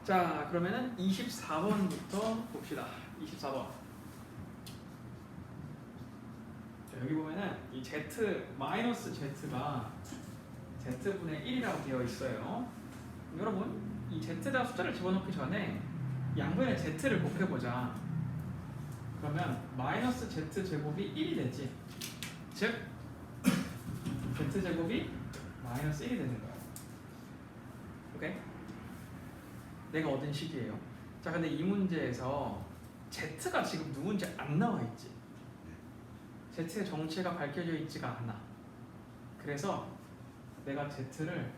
자, 그러면은 24번부터 봅시다. 24번. 자, 여기 보면은 이 z 마이너스 z가 z분의 1이라고 되어 있어요. 여러분, 이 z에다 숫자를 집어넣기 전에 양변의 z를 곱해보자. 그러면 마이너스 z 제곱이 1이 되지. 즉 z 제곱이 마이너스 1이 되는 거야. 오케이? 내가 얻은 식이에요. 자, 근데 이 문제에서 z가 지금 누군지 안 나와 있지. z의 정체가 밝혀져 있지가 않아. 그래서 내가 z를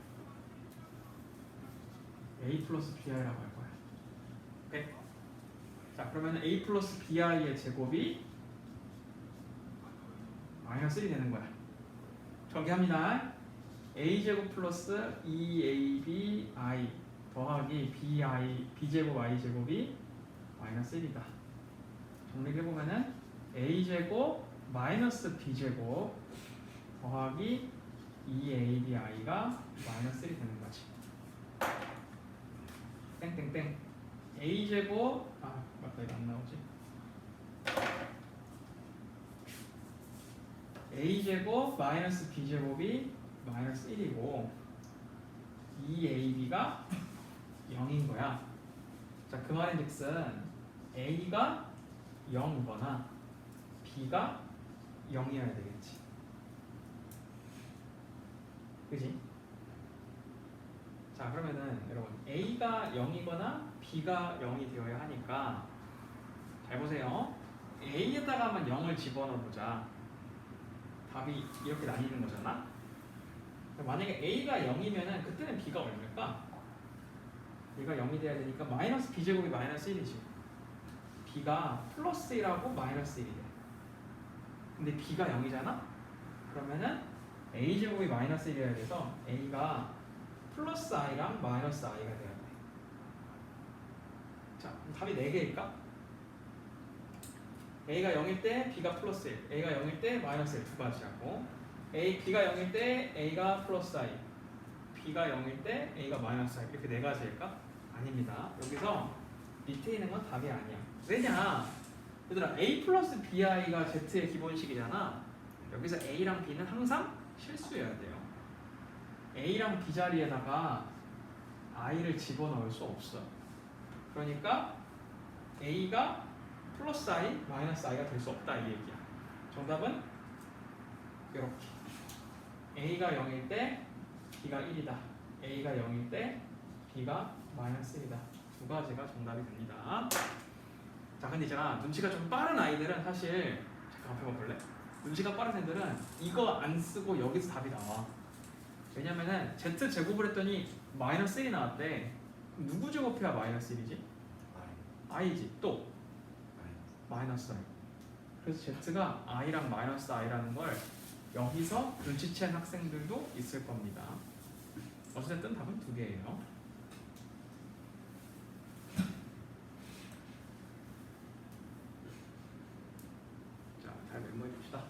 a 플러스 bi라고 할 거야. 오케이? 자, 그러면 a 플러스 bi의 제곱이 마이너스 1이 되는 거야. 정리합니다. a제곱 플러스 2ab i 더하기 b제곱 i제곱이 마이너스 1이다. 정리를 해보면은 a제곱 마이너스 b제곱 더하기 2ab i가 마이너스 1이 되는 거지. 땡땡땡. a제곱 맞다, 이거 안 나오지. a제곱 마이너스 b제곱이 마이너스 1이고 2ab가 0인 거야. 자, 그 말인즉슨 a가 0이거나 b가 0이어야 되겠지. 그지? 자, 그러면은 여러분 a가 0이거나 b가 0이 되어야 하니까 잘 보세요. a에다가만 0을 집어넣어보자. 답이 이렇게 나뉘는 거잖아. 만약에 a가 0이면은 그때는 b가 얼마일까? b가 0이 돼야 되니까 마이너스 b제곱이 마이너스 1이지. b가 플러스 1하고 마이너스 1이 돼. 근데 b가 0이잖아? 그러면은 a제곱이 마이너스 1이어야 돼서 a가 플러스 i랑 마이너스 i가 돼야 돼. 자, 그럼 답이 4개일까? a가 0일 때 b가 플러스 1, a가 0일 때 마이너스 1 두 가지하고 b가 0일 때 a가 플러스 i, b가 0일 때 a가 마이너스 i 이렇게 4가지일까? 아닙니다. 여기서 밑에 있는 건 답이 아니야. 왜냐? 얘들아, a 플러스 bi가 z의 기본식이잖아. 여기서 a랑 b는 항상 실수여야 돼요. a랑 b 자리에다가 i를 집어넣을 수 없어. 그러니까 a가 플러스 i, 마이너스 i가 될 수 없다, 이 얘기야. 정답은 이렇게. a가 0일 때 b가 1이다. a가 0일 때 b가 마이너스 1이다. 두 가지가 정답이 됩니다. 자, 근데 있잖아, 눈치가 좀 빠른 아이들은 사실 잠깐 앞에 봐볼래? 눈치가 빠른 애들은 이거 안 쓰고 여기서 답이 나와. 왜냐면은 z 제곱을 했더니 마이너스 1이 나왔대. 누구 제곱해야 마이너스 1이지? i지. 또 마이너스 i. 그래서 z가 i랑 마이너스 i라는 걸 여기서 눈치챈 학생들도 있을 겁니다. 어쨌든 답은 2개예요. 자, 잘 메모해 줍시다.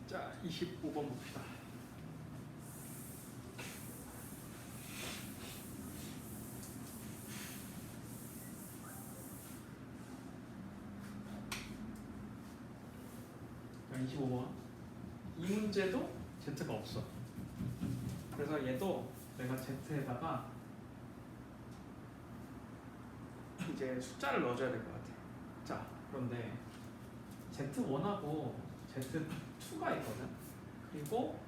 자, 25번 봅시다. 자, 25번. 이 문제도 Z가 없어. 그래서 얘도 내가 Z에다가 이제 숫자를 넣어줘야 될 것 같아. 자, 그런데 Z1하고 Z2가 있거든. 그리고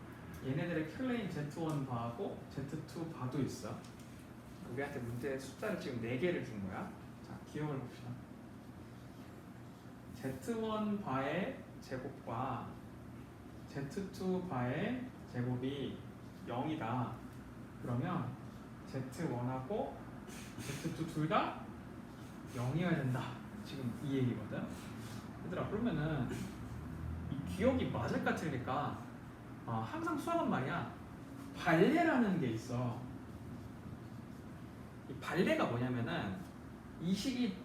얘네들의 킬레인 Z1 바하고 Z2 바도 있어. 우리한테 문제 숫자를 지금 4개를 준 거야. 자, 기억을 봅시다. Z1 바의 제곱과 Z2 바의 제곱이 0이다. 그러면 Z1하고 Z2 둘 다 0이어야 된다. 지금 이 얘기거든. 얘들아, 그러면은 이 기억이 맞을까 틀릴까? 항상 수학은 말이야, 발레라는 게 있어. 이 발레가 뭐냐면은 이 식이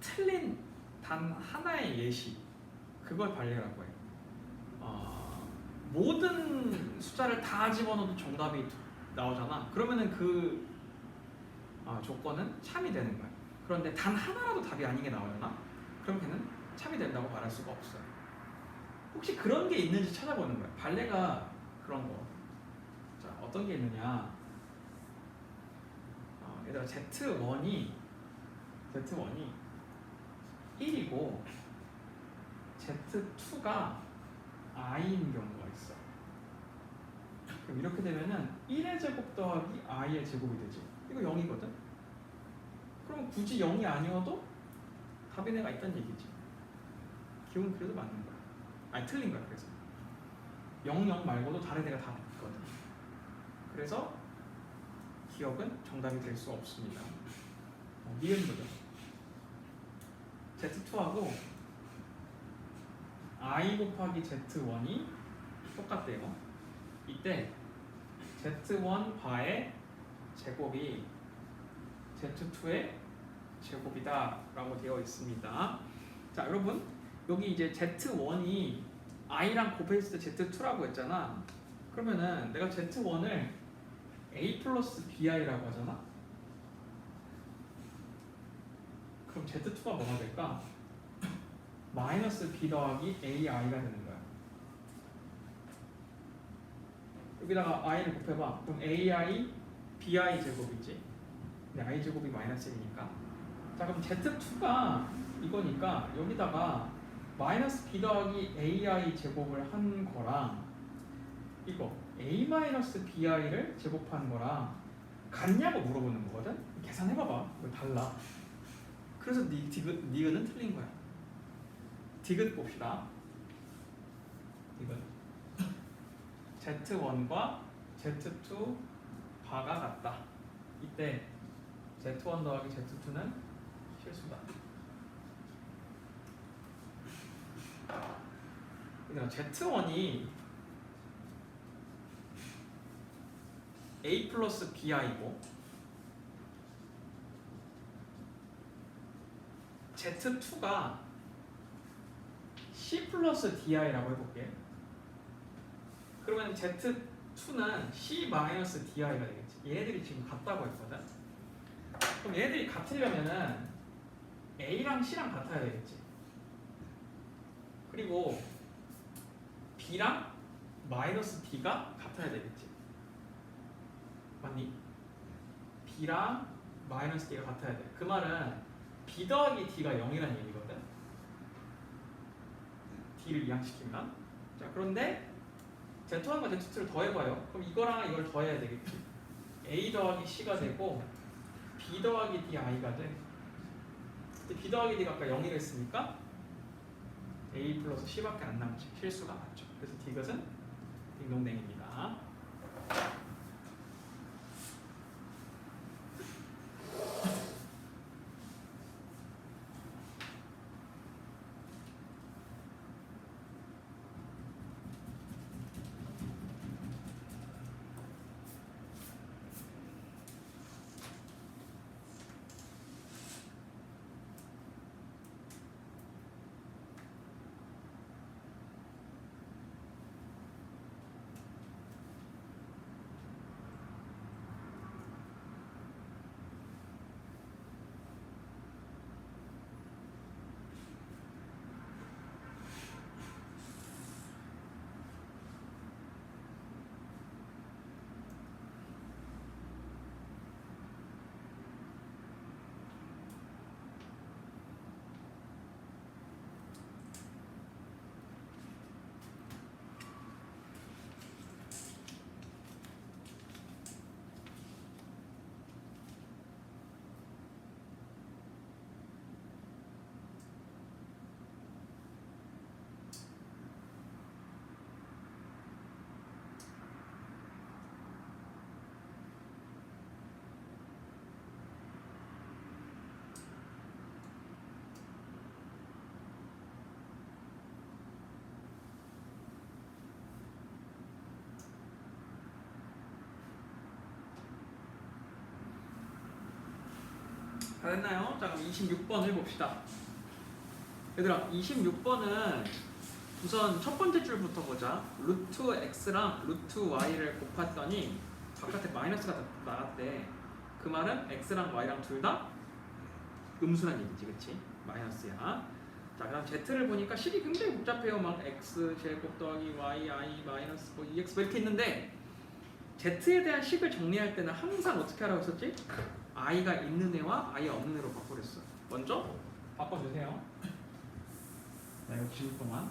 틀린 단 하나의 예시, 그걸 발레라고 해. 모든 숫자를 다 집어넣어도 정답이 나오잖아. 그러면은 그 조건은 참이 되는 거야. 그런데 단 하나라도 답이 아닌 게 나오잖아. 그럼 걔는 참이 된다고 말할 수가 없어요. 혹시 그런 게 있는지 찾아보는 거야. 발레가 그런 거. 자, 어떤 게 있느냐. 얘들아, Z1이 1이고 Z2가 i인 경우가 있어. 그럼 이렇게 되면은 1의 제곱 더하기 i의 제곱이 되지. 이거 0이거든. 그럼 굳이 0이 아니어도 답인 애가 있다는 얘기지. 기억은 그래도 맞는 거야. 아니, 틀린 거야. 그래서 0, 0 말고도 다른 애가 다 있거든. 그래서 기억은 정답이 될 수 없습니다. 니은 거죠. Z2하고 i 곱하기 Z1이 똑같대요. 이때 Z1 바의 제곱이 Z2의 제곱이다 라고 되어 있습니다. 자, 여러분, 여기 이제 Z1이 i랑 곱했을 때 Z2라고 했잖아. 그러면은 내가 Z1을 a 플러스 bi라고 하잖아. 그럼 Z2가 뭐가 될까? 마이너스 b 더하기 ai가 되는 거야. 여기다가 i를 곱해봐. 그럼 ai, bi 제곱이지. 근데 i 제곱이 마이너스 1이니까. 자, 그럼 Z2가 이거니까 여기다가 마이너스 b 더하기 ai 제곱을 한 거랑 이거 a 마이너스 bi를 제곱한 거랑 같냐고 물어보는 거거든. 계산해봐봐. 이거 달라. 그래서 니은은 틀린 거야. 디귿 봅시다. 디귿. Z1과 Z2 바가 같다. 이때 Z1 더하기 Z2는 실수다. Z1이 A 플러스 BI고 Z2가 C 플러스 DI라고 해볼게. 그러면 Z2는 C 마이너스 DI가 되겠지. 얘네들이 지금 같다고 했거든. 그럼 얘네들이 같으려면은 A랑 C랑 같아야 되겠지. 그리고 B랑 마이너스 D가 같아야 되겠지. 맞니? B랑 마이너스 D가 같아야 돼. 그 말은 B 더하기 D가 0이라는 얘기거든. D를 이항시키면. 자, 그런데 Z1과 Z2를 더해봐요. 그럼 이거랑 이걸 더해야 되겠지. A 더하기 C가 되고 B 더하기 DI가 돼. 근데 B 더하기 D가 아까 0이라 했으니까 A 플러스 C밖에 안 남지. 실수가 맞죠. 그래서 디귿은 딩동댕입니다. 다 됐나요? 자, 그럼 26번을 봅시다. 얘들아, 26번은 우선 첫 번째 줄부터 보자. 루트 x랑 루트 y를 곱했더니 바깥에 마이너스가 나왔대. 그 말은 x랑 y랑 둘 다 음수란 얘기지, 그치? 마이너스야. 자, 그럼 z를 보니까 식이 굉장히 복잡해요. 막 x 제곱 더하기 y, i 마이너스 뭐 2x 뭐 이렇게 있는데 z에 대한 식을 정리할 때는 항상 어떻게 하라고 했었지? i가 있는 애와 i 없는 애로 바꿔줬어. 먼저 바꿔주세요. 자, 이거 지울 동안.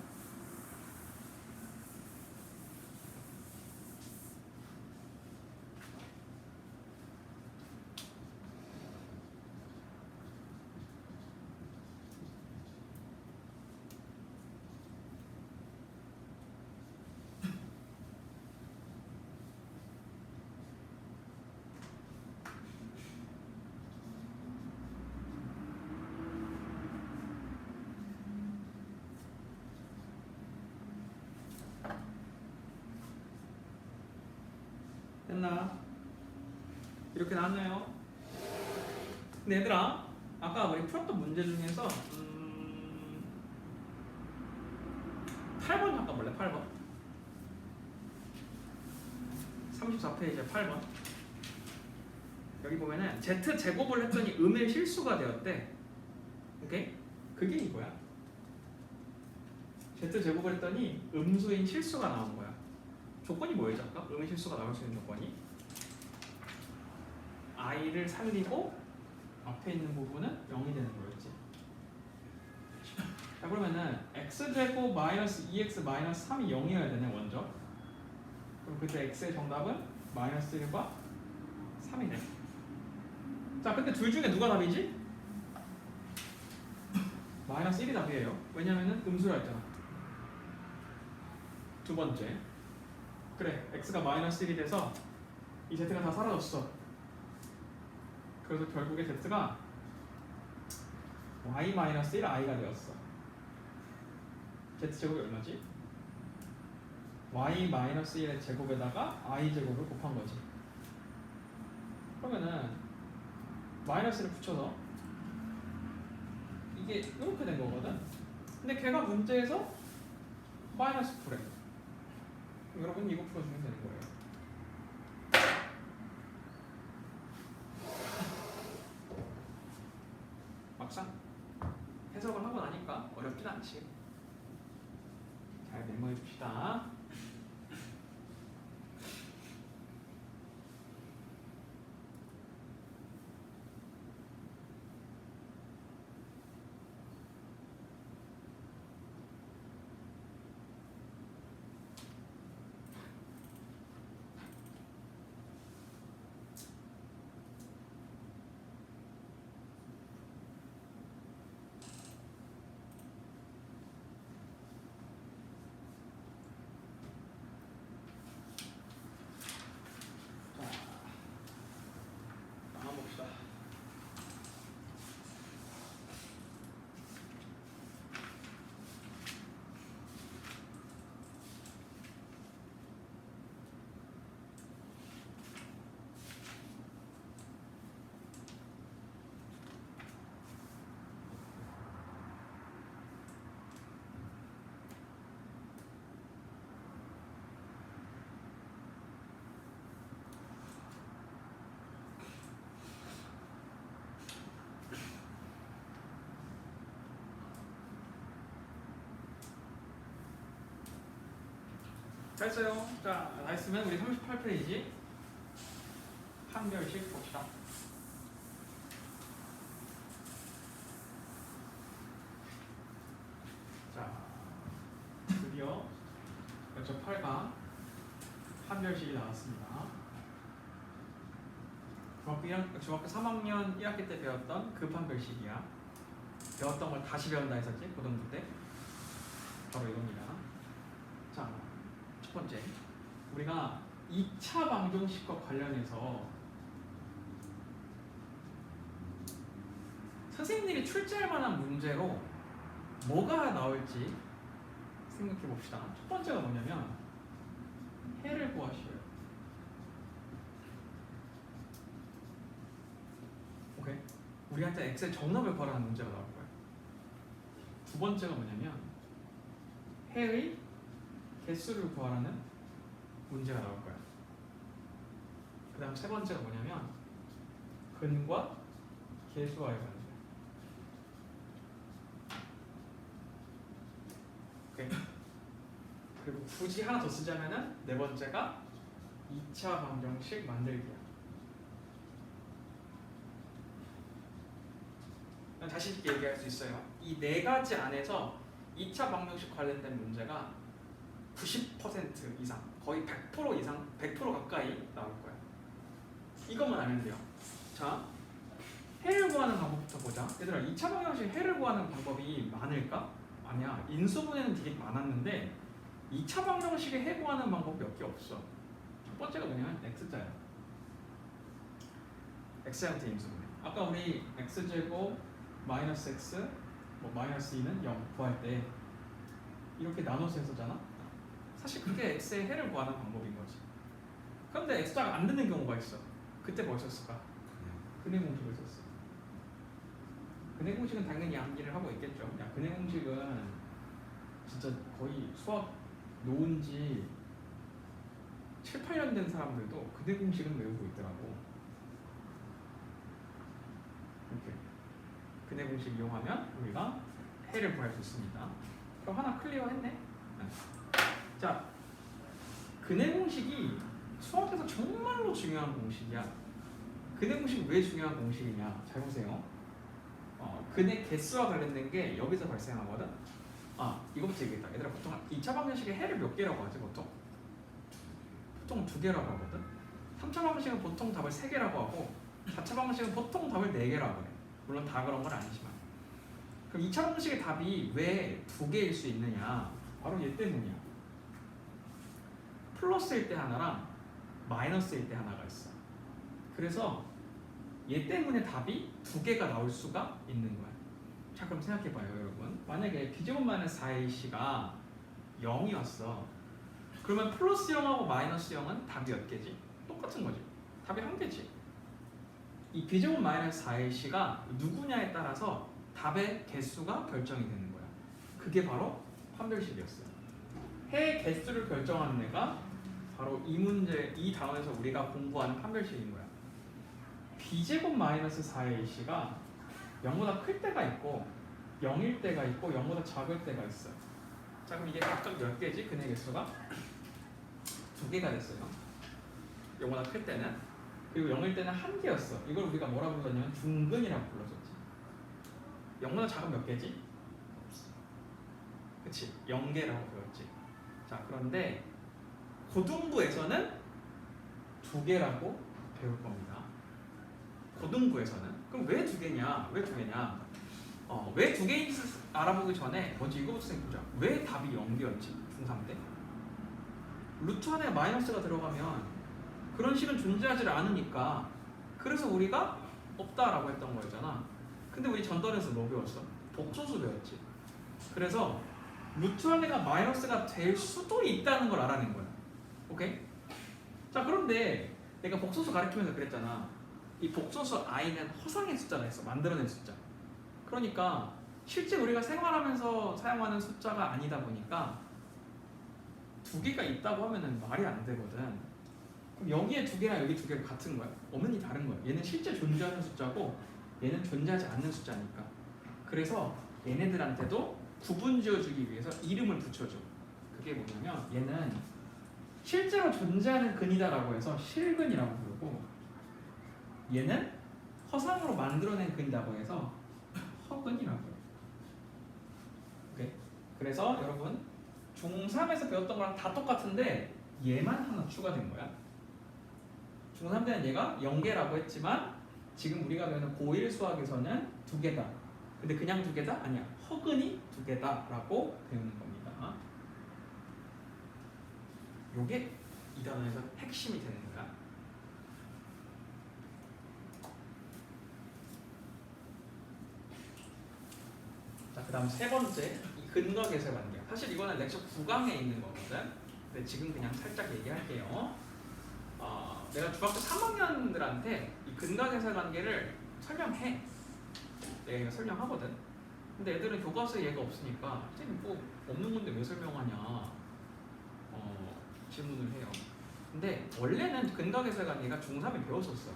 됐나? 이렇게 나왔나요? 근데 얘들아, 아까 우리 풀었던 문제 중에서 8번 잠깐 볼래? 8번 34페이지에 8번 여기 보면은 z제곱을 했더니 음의 실수가 되었대. 오케이? 그게 이거야. z제곱을 했더니 음수인 실수가 나온 거야. 조건이 뭐였지 아까? 음의 실수가 나올 수 있는 조건이 i를 살리고 앞에 있는 부분은 0이 되는 거였지. 자, 그러면은 x제곱 마이너스 2x 마이너스 3이 0이어야 되네 먼저. 그럼 그때 x의 정답은 마이너스 1과 3이네. 자, 근데 둘 중에 누가 답이지? 마이너스 1이 답이에요. 왜냐면은 음수라 했잖아. 두 번째. 그래, x가 마이너스 1이 돼서 이 z가 다 사라졌어. 그래서 결국에 z가 y 마이너스 1 i가 되었어. z제곱이 얼마지? y 마이너스 1의 제곱에다가 i 제곱을 곱한 거지. 그러면은 마이너스를 붙여서 이게 이렇게 된 거거든. 근데 걔가 문제에서 마이너스 9래. 여러분 이거 풀어주면 되는 거예요. 막상 해석을 하고 나니까 어렵진 않지. 잘 메모해 봅시다. 나눠봅시다. 다 했어요. 자, 다 했으면 우리 38페이지 한 별씩 봅시다. 자, 드디어 역적 8강 한 별씩이 나왔습니다. 중학교 3학년 1학기 때 배웠던 급한 별식이야. 배웠던 걸 다시 배운다 했었지, 고등부 때. 바로 이겁니다. 자, 첫 번째, 우리가 2차 방정식과 관련해서 선생님들이 출제할 만한 문제로 뭐가 나올지 생각해 봅시다. 첫 번째가 뭐냐면 해를 구하시오요. 오케이? 우리한테 엑셀 정답을 구하라는 문제가 나올 거야. 두 번째가 뭐냐면 해의 개수를 구하라는 문제가 나올 거야. 그 다음 세 번째가 뭐냐면 근과 계수와의 관계. 오케이. 그리고 굳이 하나 더 쓰자면은 네 번째가 2차 방정식 만들기야. 다시 이렇게 얘기할 수 있어요. 이 네 가지 안에서 2차 방정식 관련된 문제가 90% 이상, 거의 100% 이상, 100% 가까이 나올 거야. 이것만 알면 돼요. 자, 해를 구하는 방법부터 보자. 얘들아, 2차 방정식 해를 구하는 방법이 많을까? 아니야. 인수분해는 되게 많았는데 2차 방정식의 해 구하는 방법이 몇 개 없어. 첫 번째가 뭐냐면 x자야. x한테 인수분해. 아까 우리 x제곱 마이너스 x 뭐 마이너스 2는 0 구할 때 이렇게 나눠서 했었잖아. 사실 그게 x의 해를 구하는 방법인 거지. 그런데 x자가 안 되는 경우가 있어. 그때 뭐 썼을까? 근해 공식을 썼어. 근해 공식은 당연히 암기를 하고 있겠죠. 야, 근해 공식은 진짜 거의 수학 놓은 지 7, 8년 된 사람들도 근해 공식은 외우고 있더라고. 이렇게 근해 공식 이용하면 우리가 해를 구할 수 있습니다. 그럼 하나 클리어 했네? 네. 자, 근해 공식이 수학에서 정말로 중요한 공식이야. 근해 공식이 왜 중요한 공식이냐? 잘 보세요. 근해 개수와 관련된 게 여기서 발생하거든. 이거부터 얘기했다. 얘들아, 보통 2차 방정식의 해를 몇 개라고 하지 보통? 보통 2개라고 하거든. 3차 방정식은 보통 답을 3개라고 하고 4차 방정식은 보통 답을 4개라고 해. 물론 다 그런 건 아니지만. 그럼 2차 방정식의 답이 왜 2개일 수 있느냐? 바로 얘 때문이야. 플러스일 때 하나랑 마이너스일 때 하나가 있어. 그래서 얘 때문에 답이 2개가 나올 수가 있는 거야. 자, 그럼 생각해봐요, 여러분. 만약에 b제곱 마이너스 4ac가 0이었어. 그러면 플러스 0하고 마이너스 0은 답이 몇 개지? 똑같은 거지. 답이 1개지. 이 b제곱 마이너스 4ac가 누구냐에 따라서 답의 개수가 결정이 되는 거야. 그게 바로 판별식이었어요. 해의 개수를 결정하는 애가 바로 이 문제, 이 단원에서 우리가 공부하는 판별식인 거야. b제곱 마이너스 4ac가 0보다 클 때가 있고 0일 때가 있고 0보다 작을 때가 있어. 자, 그럼 이게 각각 몇 개지? 근해 개수가 2개가 됐어요. 0보다 클 때는. 그리고 0일 때는 1개였어. 이걸 우리가 뭐라 불렀냐면 중근이라고 불렀었지. 0보다 작은 몇 개지? 그치? 0개라고 불렀지. 자, 그런데 고등부에서는 2개라고 배울 겁니다. 고등부에서는. 그럼 왜 2개냐? 왜 2개냐? 왜 2개인지 알아보기 전에 먼저 이거부터 생각해보자. 왜 답이 0개였지? 중3 때? 루트 안에 마이너스가 들어가면 그런 식은 존재하지 않으니까 그래서 우리가 없다라고 했던 거였잖아. 근데 우리 전단에서 뭐 배웠어? 복소수 배웠지. 그래서 루트 안에가 마이너스가 될 수도 있다는 걸 알아낸 거야. 오케이? 자, 그런데 내가 복소수 가르치면서 그랬잖아. 이 복소수 i는 허상의 숫자가 있어. 만들어낸 숫자. 그러니까 실제 우리가 생활하면서 사용하는 숫자가 아니다 보니까 2개가 있다고 하면은 말이 안 되거든. 그럼 여기에 2개랑 여기 2개가 같은 거야? 엄연히 다른 거야. 얘는 실제 존재하는 숫자고 얘는 존재하지 않는 숫자니까. 그래서 얘네들한테도 구분 지어주기 위해서 이름을 붙여줘. 그게 뭐냐면 얘는 실제로 존재하는 근이다라고 해서 실근이라고 부르고 얘는 허상으로 만들어낸 근이라고 해서 허근이라고 해요. 오케이? 그래서 여러분 중3에서 배웠던 거랑 다 똑같은데 얘만 하나 추가된 거야. 중3 때는 얘가 0개라고 했지만 지금 우리가 배우는 고1 수학에서는 2개다. 근데 그냥 2개다? 아니야. 허근이 2개다라고 배우는 겁니다. 요게 이 단원에서 핵심이 되는 거야. 자, 그 다음 세 번째, 이 근과 계수의 관계. 사실 이거는 렉처 9강에 있는 거거든. 근데 지금 그냥 살짝 얘기할게요. 내가 중학교 3학년들한테 이 근과 계수의 관계를 설명해. 내가 이거 설명하거든. 근데 애들은 교과서에 얘가 없으니까 쌤 뭐 없는 건데 왜 설명하냐 질문을 해요. 근데 원래는 근각에서가 얘가 중3에 배웠었어.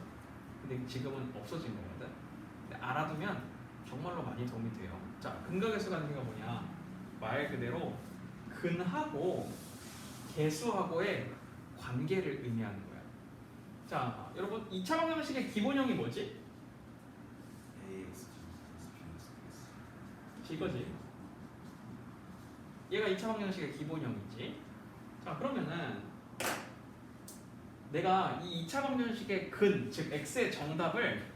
근데 지금은 없어진 거거든. 근데 알아두면 정말로 많이 도움이 돼요. 자, 근각에서 가는 게 뭐냐? 말 그대로 근하고 개수하고의 관계를 의미하는 거야. 자, 여러분 2차 방정식의 기본형이 뭐지? 이거지. 얘가 2차 방정식의 기본형이지. 자, 그러면은 내가 이 2차 방정식의 근, 즉 x의 정답을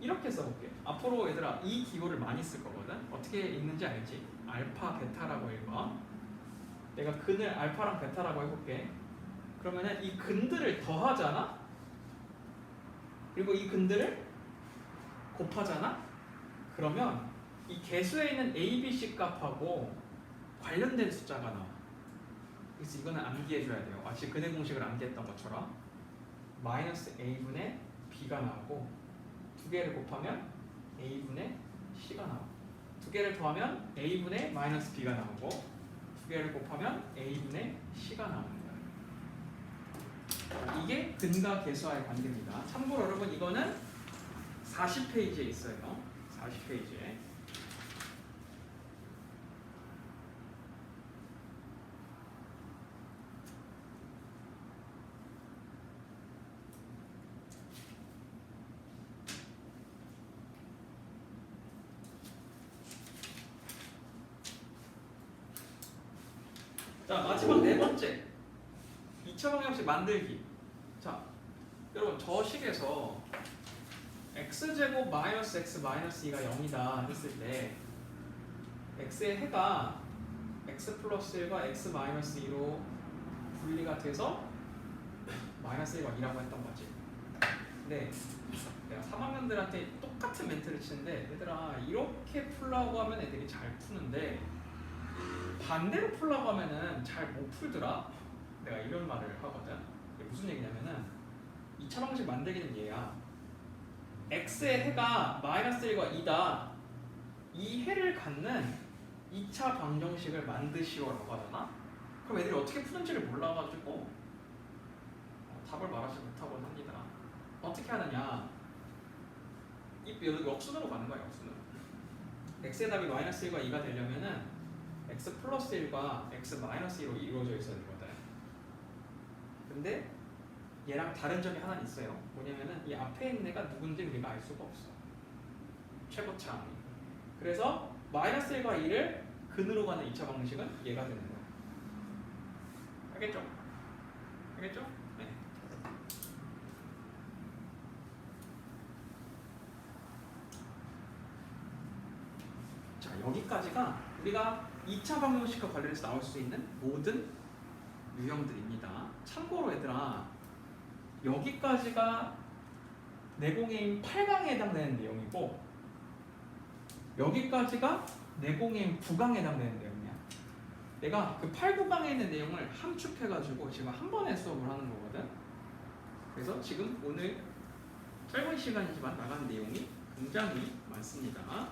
이렇게 써볼게. 앞으로 얘들아 이 기호를 많이 쓸 거거든. 어떻게 읽는지 알지? 알파, 베타라고 읽어. 내가 근을 알파랑 베타라고 해볼게. 그러면은 이 근들을 더하잖아. 그리고 이 근들을 곱하잖아. 그러면 이 개수에 있는 a, b, c 값하고 관련된 숫자가 나와. 그래서 이거는 암기해줘야 돼요. 마치 근의 공식을 암기했던 것처럼 마이너스 a분의 b가 나오고 두 개를 곱하면 a분의 c가 나오고 두 개를 더하면 a분의 마이너스 b가 나오고 두 개를 곱하면 a분의 c가 나오는 거예요. 이게 근과 개수와의 관계입니다. 참고로 여러분 이거는 40페이지에 있어요. 40페이지에. 자, 마지막 네 번째 2차 방정식 만들기. 자, 여러분 저 식에서 x제곱 마이너스 x 마이너스 2가 0이다 했을 때 x의 해가 x 플러스 1과 x 마이너스 2로 분리가 돼서 마이너스 1과 2라고 했던 거지. 근데 내가 3학년들한테 똑같은 멘트를 치는데 얘들아 이렇게 풀라고 하면 애들이 잘 푸는데 반대로 풀라고 하면은 잘 못 풀더라. 내가 이런 말을 하거든. 이게 무슨 얘기냐면은 2차 방정식 만들기는 얘야. x의 해가 마이너스 1과 2다. 이 해를 갖는 2차 방정식을 만드시오라고 하잖아. 그럼 애들이 어떻게 푸는지를 몰라가지고 답을 말하지 못하고 합니다. 어떻게 하느냐? 이 역순으로 가는 거야. 역순으로. x의 답이 마이너스 1과 2가 되려면은 x 플러스 1과 x 마이너스 2로 이루어져 있어야 되거든. 근데 얘랑 다른 점이 하나 있어요. 뭐냐면은 이 앞에 있는 애가 누군지 우리가 알 수가 없어. 최고차항이. 그래서 마이너스 1과 2를 근으로 가는 2차 방정식은 얘가 되는 거야. 알겠죠? 알겠죠? 네. 자, 여기까지가 우리가 2차 방정식과 관련해서 나올 수 있는 모든 유형들입니다. 참고로 얘들아 여기까지가 내공해임 8강에 해당되는 내용이고 여기까지가 내공해임 9강에 해당되는 내용이야. 내가 그 8, 9강에 있는 내용을 함축해가지고 지금 한 번에 수업을 하는 거거든. 그래서 지금 오늘 짧은 시간이지만 나가는 내용이 굉장히 많습니다.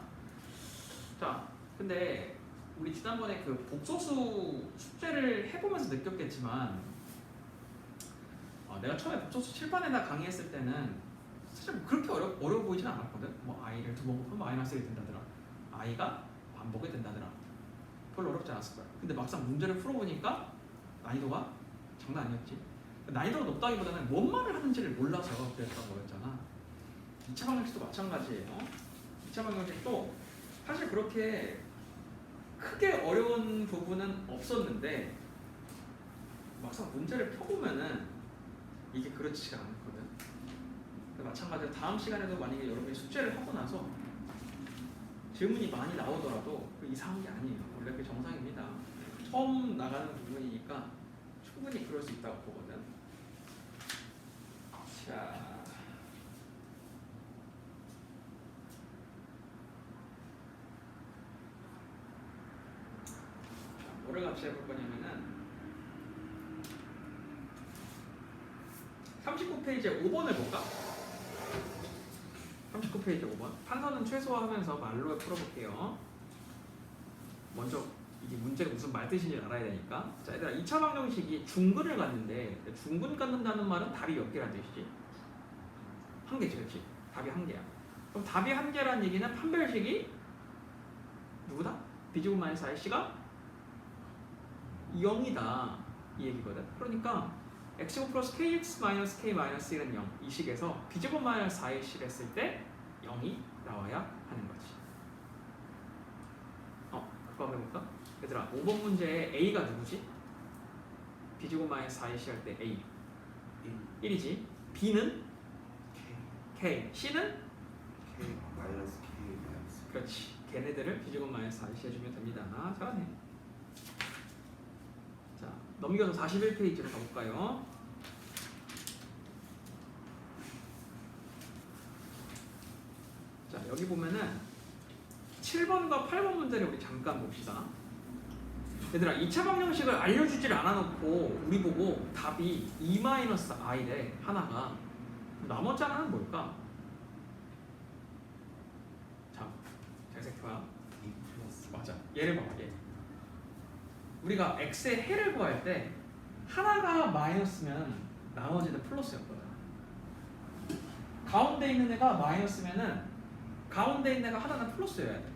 자, 근데 우리 지난번에 그 복소수 숙제를 해보면서 느꼈겠지만 내가 처음에 복소수 칠판에다 강의했을 때는 사실 뭐 그렇게 어려워 보이진 않았거든. 뭐 i를 두 번 곱하면 마이너스 1이 된다더라. i가 반복이 된다더라. 별로 어렵지 않았을 거야. 근데 막상 문제를 풀어보니까 난이도가 장난 아니었지. 난이도가 높다기보다는 뭔 말을 하는지를 몰라서 그랬던 거였잖아. 2차 방정식도 마찬가지예요. 2차 방정식도 사실 그렇게 크게 어려운 부분은 없었는데 막상 문제를 펴보면은 이게 그렇지가 않거든. 마찬가지로 다음 시간에도 만약에 여러분이 숙제를 하고 나서 질문이 많이 나오더라도 그 이상한 게 아니에요. 원래 그게 정상입니다. 처음 나가는 부분이니까 충분히 그럴 수 있다고 보거든. 자, 뭐를 같이 해볼 거냐면은 39페이지에 5번을 볼까? 39 29페이지 5번. 판서는 최소화하면서 말로 풀어볼게요. 먼저 이게 문제가 무슨 말 뜻인지 알아야 되니까. 자, 얘들아 2차 방정식이 중근을 갖는데 중근 갖는다는 말은 답이 몇 개란 뜻이지? 한 개지, 그렇지? 답이 한 개야. 그럼 답이 한 개란 얘기는 판별식이 누구다? b제곱 마이너스 4ac가 0이다 이 얘기거든. 그러니까 x제곱 플러스 kx 마이너스 k 마이너스 1은 0 이 식에서 b제곱 마이너스 4ac 했을 때 0이 나와야 하는 거지. 그거 한번 해볼까? 얘들아 5번 문제에 a가 누구지? b제곱 마이너스 4ac 할 때 a 1이지. b는 k, c는 K 마이너스 K 마이너스. 그렇지. 걔네들을 b제곱 마이너스 4ac 해주면 됩니다. 잘하네. 자, 넘겨서 41페이지로 가볼까요? 자, 여기 보면은 7번과 8번 문제를 우리 잠깐 봅시다. 얘들아 2차 방정식을 알려주질 않아놓고 우리 보고 답이 2-i래 하나가. 나머지 하나는 뭘까? 자, 잘 생각해봐. 2 플러스. 맞아. 얘를 봐봐. 얘. 우리가 x의 해를 구할 때 하나가 마이너스면 나머지는 플러스였거든. 가운데 있는 애가 마이너스면은 가운데 있는 애가 하나는 플러스여야 돼.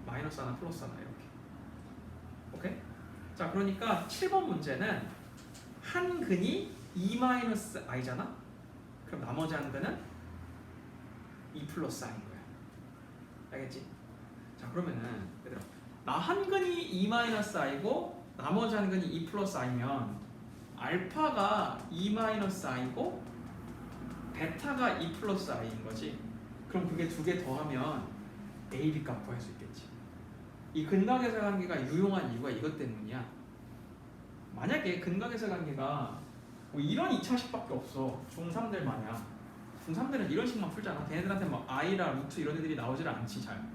마이너스 하나 플러스 하나 이렇게. 오케이? 자, 그러니까 7번 문제는 한 근이 2-i잖아? 그럼 나머지 한 근은 2 플러스 i인 거야. 알겠지? 자, 그러면은 얘들아 나 한 근이 2-i고 나머지 한 근이 2 플러스 i면 알파가 2-i고 베타가 2 플러스 i인 거지. 그럼 그게 두 개 더하면 a, b 값 구할 수 있겠지. 이 근각에서 관계가 유용한 이유가 이것 때문이야. 만약에 근각에서 관계가 뭐 이런 2차식밖에 없어. 중3들 마냥. 중3들은 이런 식만 풀잖아. 걔네들한테 막 i라 루트 이런 애들이 나오질 않지 잘.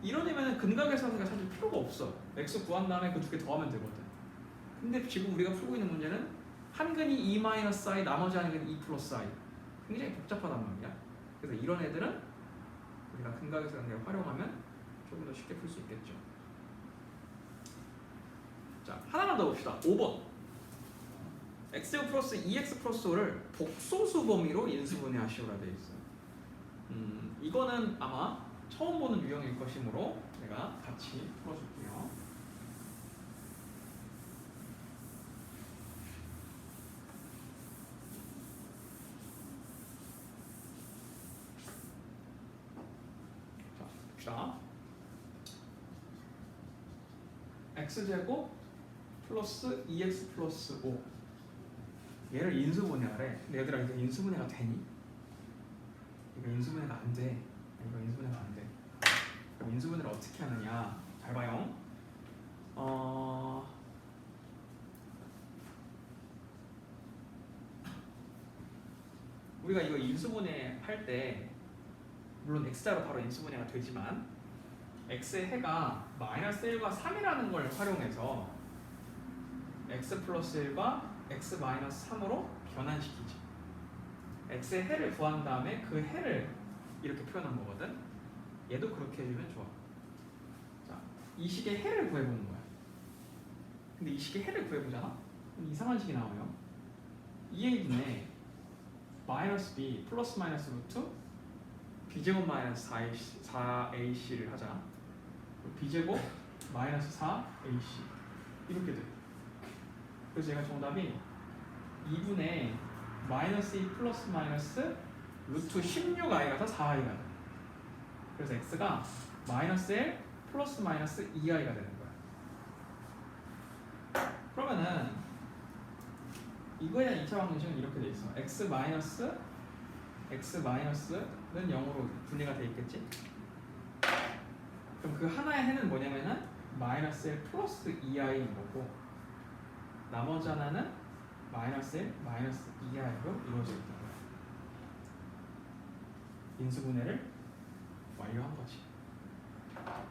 이런 애면은 근각에서 관계가 사실 필요가 없어. x 구한 다음에 그 두 개 더하면 되거든. 근데 지금 우리가 풀고 있는 문제는 한 근이 2-i, 나머지 한 근이 2 플러스 i. 굉장히 복잡하단 말이야. 그래서 이런 애들은 우리가 근각에서 관계를 활용하면 조금 더 쉽게 풀 수 있겠죠. 자, 하나만 더 봅시다. 5번. x제곱 플러스 2x 플러스 5를 복소수 범위로 인수분해하시오라 되어 있어요. 이거는 아마 처음 보는 유형일 것이므로 내가 같이 풀어줄게요. 자, 봅시다. x제곱 플러스 2x 플러스 5 얘를 인수분해하래. 근데 얘들아 이게 인수분해가 되니? 이거 인수분해가 안 돼. 이거 인수분해가 안 돼. 그럼 인수분해를 어떻게 하느냐? 잘 봐요. 우리가 이거 인수분해 할 때 물론 x자로 바로 인수분해가 되지만 x의 해가 마이너스 1과 3이라는 걸 활용해서 x 플러스 1과 x 마이너스 3으로 변환시키지. x의 해를 구한 다음에 그 해를 이렇게 표현한 거거든. 얘도 그렇게 해주면 좋아. 자, 이 식의 해를 구해보는 거야. 근데 이 식의 해를 구해보잖아? 그럼 이상한 식이 나와요. 이 얘기네. 마이너스 b 플러스 마이너스 루트 b제곱 마이너스 4ac를 하자. b제곱 마이너스 4ac 이렇게 돼. 그래서 얘가 정답이 2분의 마이너스 2 플러스 마이너스 루트 16i가 더 4i가 돼. 그래서 x가 마이너스 1 플러스 마이너스 2i가 되는 거야. 그러면은 이거에 대한 2차 방정식은 이렇게 돼 있어. x 마이너스는 0으로 분리가 돼 있겠지. 그럼 그 하나의 해는 뭐냐면은 마이너스 1 플러스 2i인 거고 나머지 하나는 마이너스 1 마이너스 2i로 이루어져 있는 거야. 인수분해를 완료한 거지.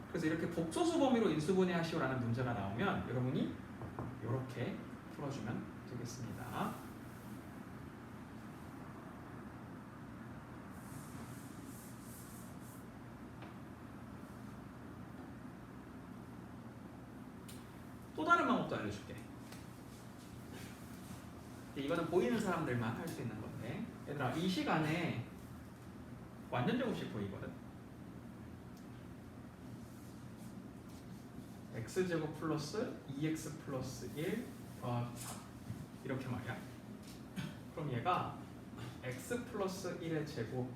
그래서 이렇게 복소수 범위로 인수분해 하시오라는 문제가 나오면 여러분이 이렇게 풀어주면 되겠습니다. 알려줄게. 이거는 보이는 사람들만 할 수 있는 건데, 얘들아 이 시간에 완전 제곱식 보이거든. x제곱 플러스 2x 플러스 1 더하기 4 이렇게 말이야. 그럼 얘가 x 플러스 1의 제곱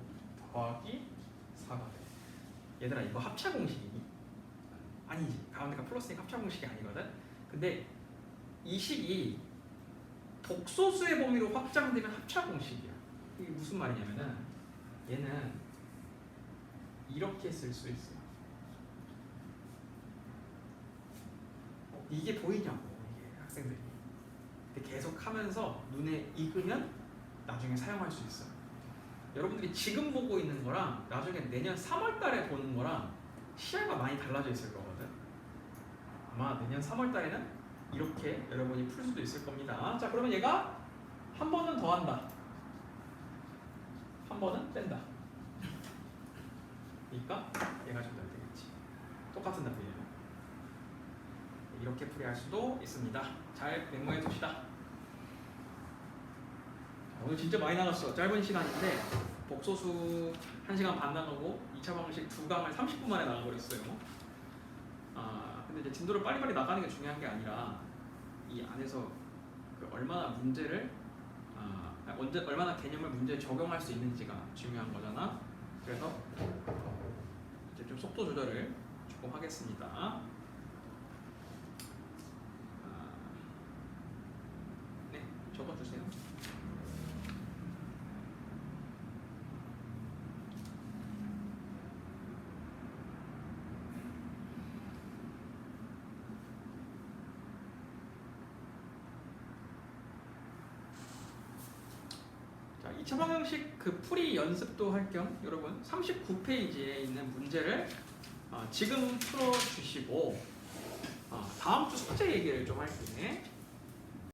더하기 4가 돼. 얘들아 이거 합차 공식이니? 아니지. 가운데가 플러스니까 합차 공식이 아니거든. 근데 이 식이 독소수의 범위로 확장되면 합차 공식이야. 이게 무슨 말이냐면은 얘는 이렇게 쓸 수 있어. 이게 보이냐고 이게 학생들이. 근데 계속 하면서 눈에 익으면 나중에 사용할 수 있어. 여러분들이 지금 보고 있는 거랑 나중에 내년 3월 달에 보는 거랑 시야가 많이 달라져 있을 거거든. 아마 내년 3월 달에는 이렇게 여러분이 풀 수도 있을 겁니다. 자, 그러면 얘가 한 번은 더한다. 한 번은 뺀다. 그러니까 얘가 좀 잘 되겠지. 똑같은 답이에요. 이렇게 풀이할 수도 있습니다. 잘 메모해 둡시다. 오늘 진짜 많이 나갔어. 짧은 시간인데 복소수 1시간 반 나가고 2차 방식 2강을 30분 만에 나가버렸어요. 근데 이제 진도를 빨리빨리 나가는 게 중요한 게 아니라 이 안에서 그 얼마나 문제를 얼마나 개념을 문제에 적용할 수 있는지가 중요한 거잖아. 그래서 이제 좀 속도 조절을 조금 하겠습니다. 네, 적어주세요. 자, 2차 방정식 그 풀이 연습도 할 겸 여러분 39페이지에 있는 문제를 지금 풀어주시고 다음 주 숙제 얘기를 좀 할게.